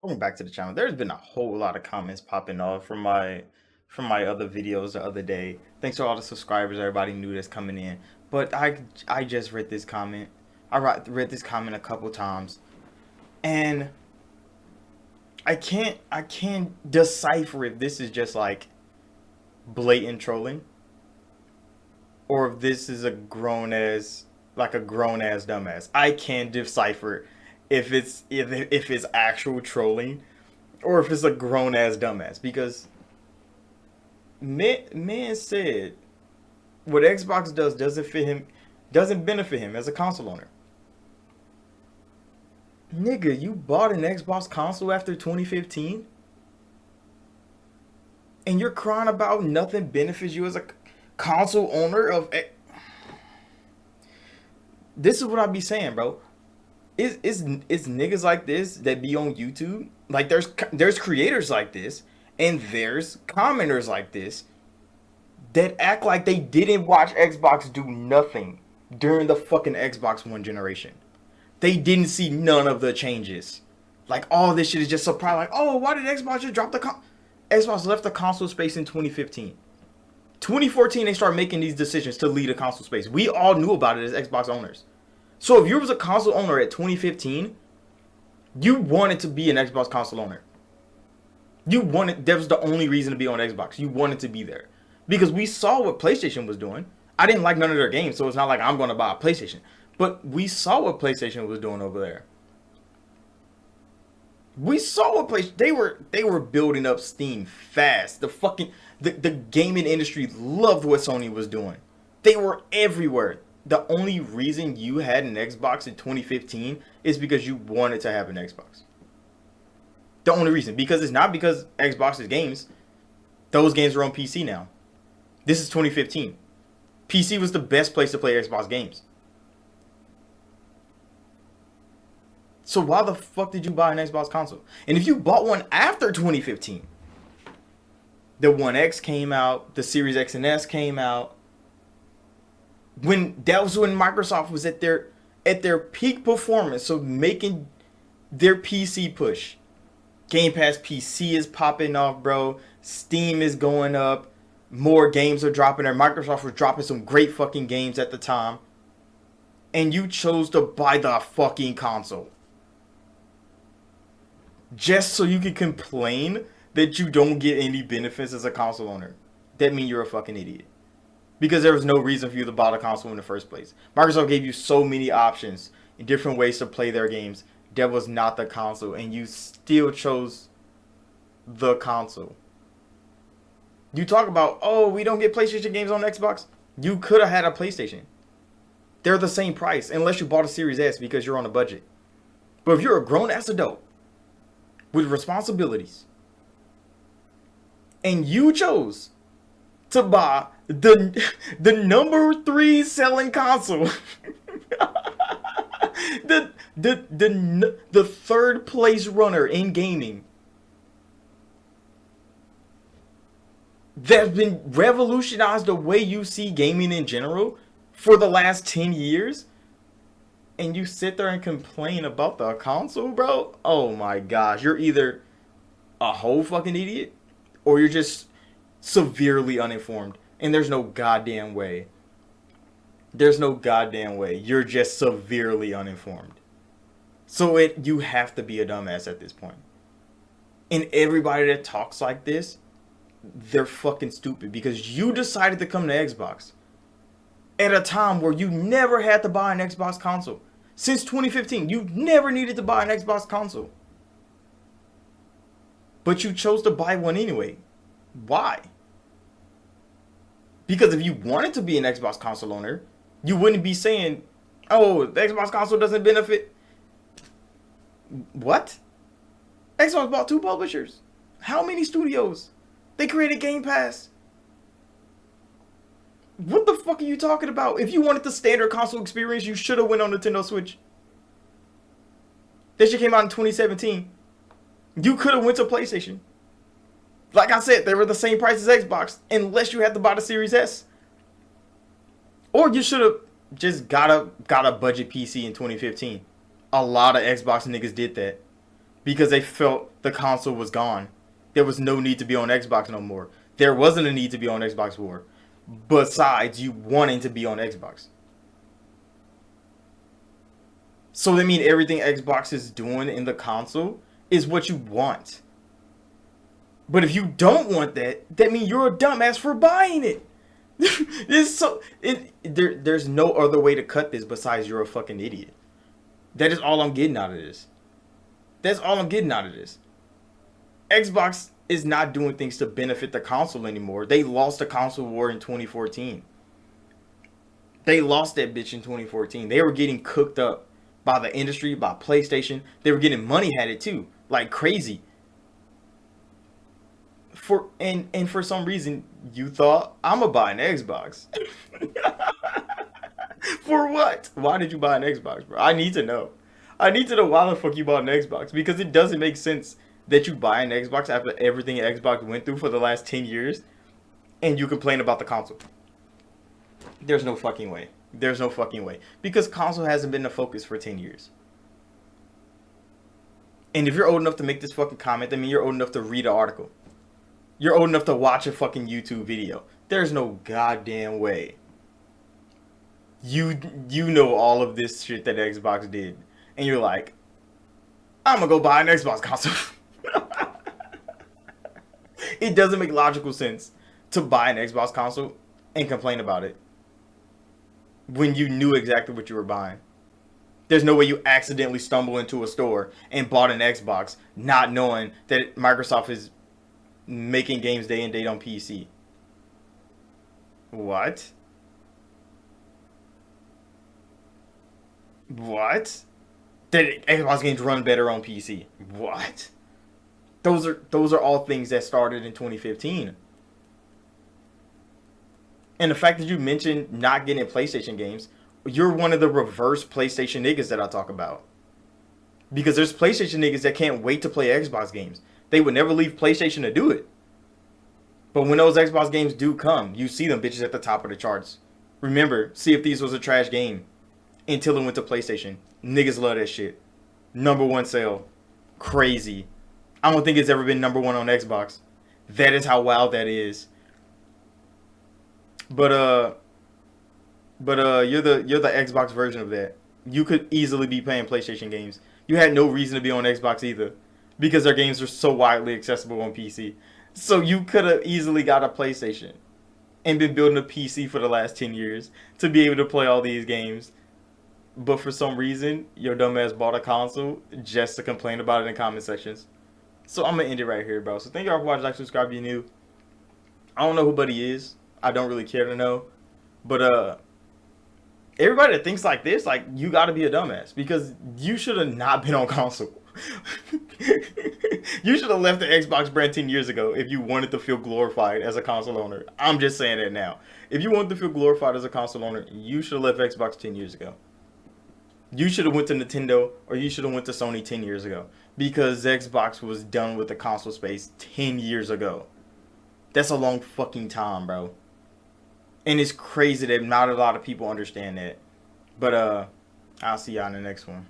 Going back to the channel, there's been a whole lot of comments popping off from my other videos the other day. Thanks to all the subscribers, everybody new that's coming in. But I just read this comment. Read this comment a couple times, and I can't decipher if this is just like blatant trolling or if this is a grown ass dumbass. I can't decipher if it's actual trolling or if it's a grown ass dumbass because man said what Xbox does doesn't benefit him as a console owner. Nigga, you bought an Xbox console after 2015 and you're crying about nothing benefits you as a console owner of. This is what I be saying, bro. It's niggas like this that be on YouTube. Like there's creators like this, and there's commenters like this that act like they didn't watch Xbox do nothing during the fucking Xbox One generation. They didn't see none of the changes. Like all this shit is just surprise. Like, oh, why did Xbox just drop Xbox left the console space in 2015. 2014, they started making these decisions to lead a console space. We all knew about it as Xbox owners. So if you was a console owner at 2015, you wanted to be an Xbox console owner. That was the only reason to be on Xbox. You wanted to be there. Because we saw what PlayStation was doing. I didn't like none of their games, so it's not like I'm going to buy a PlayStation. But we saw what PlayStation was doing over there. We saw what they were building up Steam fast. The gaming industry loved what Sony was doing. They were everywhere. The only reason you had an Xbox in 2015 is because you wanted to have an Xbox. The only reason, because it's not because Xbox's games. Those games are on PC now. This is 2015. PC was the best place to play Xbox games. So why the fuck did you buy an Xbox console? And if you bought one after 2015, the One X came out, the Series X and S came out. That was when Microsoft was at their peak performance, so making their PC push. Game Pass PC is popping off, bro. Steam is going up. More games are dropping there. Microsoft was dropping some great fucking games at the time. And you chose to buy the fucking console. Just so you can complain that you don't get any benefits as a console owner. That means you're a fucking idiot. Because there was no reason for you to buy the console in the first place. Microsoft gave you so many options and different ways to play their games. That was not the console. And you still chose the console. You talk about, oh, we don't get PlayStation games on Xbox. You could have had a PlayStation. They're the same price unless you bought a Series S because you're on a budget. But if you're a grown-ass adult with responsibilities and you chose to buy the number 3 selling console, the third place runner in gaming, that's been revolutionized the way you see gaming in general for the last 10 years, and you sit there and complain about the console, bro? Oh my gosh, you're either a whole fucking idiot or you're just severely uninformed. And there's no goddamn way. There's no goddamn way. You're just severely uninformed. So you have to be a dumbass at this point. And everybody that talks like this, they're fucking stupid because you decided to come to Xbox at a time where you never had to buy an Xbox console. Since 2015, you never needed to buy an Xbox console. But you chose to buy one anyway. Why? Because if you wanted to be an Xbox console owner, you wouldn't be saying, oh, the Xbox console doesn't benefit. What? Xbox bought 2 publishers. How many studios? They created Game Pass. What the fuck are you talking about? If you wanted the standard console experience, you should have went on Nintendo Switch. That shit came out in 2017. You could have went to PlayStation. Like I said, they were the same price as Xbox, unless you had to buy the Series S. Or you should have just got a budget PC in 2015. A lot of Xbox niggas did that. because they felt the console was gone. There was no need to be on Xbox no more. There wasn't a need to be on Xbox War, besides you wanting to be on Xbox. So that means everything Xbox is doing in the console is what you want. But if you don't want that, that means you're a dumbass for buying it. There's no other way to cut this besides you're a fucking idiot. That is all I'm getting out of this. That's all I'm getting out of this. Xbox is not doing things to benefit the console anymore. They lost the console war in 2014. They lost that bitch in 2014. They were getting cooked up by the industry, by PlayStation. They were getting money at it too, like crazy. For some reason you thought I'm gonna buy an Xbox. For what? Why did you buy an Xbox, bro? I need to know. I need to know why the fuck you bought an Xbox, because it doesn't make sense that you buy an Xbox after everything Xbox went through for the last 10 years and you complain about the console. There's no fucking way. There's no fucking way. Because console hasn't been the focus for 10 years. And if you're old enough to make this fucking comment, I mean you're old enough to read an article. You're old enough to watch a fucking YouTube video. There's no goddamn way. You know all of this shit that Xbox did. And you're like, I'm gonna go buy an Xbox console. It doesn't make logical sense to buy an Xbox console and complain about it when you knew exactly what you were buying. There's no way you accidentally stumble into a store and bought an Xbox not knowing that Microsoft is making games day and date on PC. What? What? That Xbox games run better on PC. What? Those are all things that started in 2015. And the fact that you mentioned not getting PlayStation games, you're one of the reverse PlayStation niggas that I talk about. Because there's PlayStation niggas that can't wait to play Xbox games. They would never leave PlayStation to do it. But when those Xbox games do come, you see them bitches at the top of the charts. Remember, Sea of Thieves was a trash game until it went to PlayStation. Niggas love that shit. Number one sale. Crazy. I don't think it's ever been number one on Xbox. That is how wild that is. But you're the Xbox version of that. You could easily be playing PlayStation games. You had no reason to be on Xbox either, because their games are so widely accessible on PC. So you could have easily got a PlayStation and been building a PC for the last 10 years to be able to play all these games. But for some reason, your dumbass bought a console just to complain about it in comment sections. So I'm going to end it right here, bro. So thank y'all for watching. Like, subscribe if you're new. I don't know who Buddy is. I don't really care to know. But everybody that thinks like this, like, you got to be a dumbass, because you should have not been on console. You should have left the Xbox brand 10 years ago if you wanted to feel glorified as a console owner. I'm just saying that now. If you wanted to feel glorified as a console owner, you should have left Xbox 10 years ago. You should have went to Nintendo, or you should have went to Sony 10 years ago, because Xbox was done with the console space 10 years ago. That's a long fucking time, bro. And it's crazy that not a lot of people understand that. But I'll see y'all in the next one.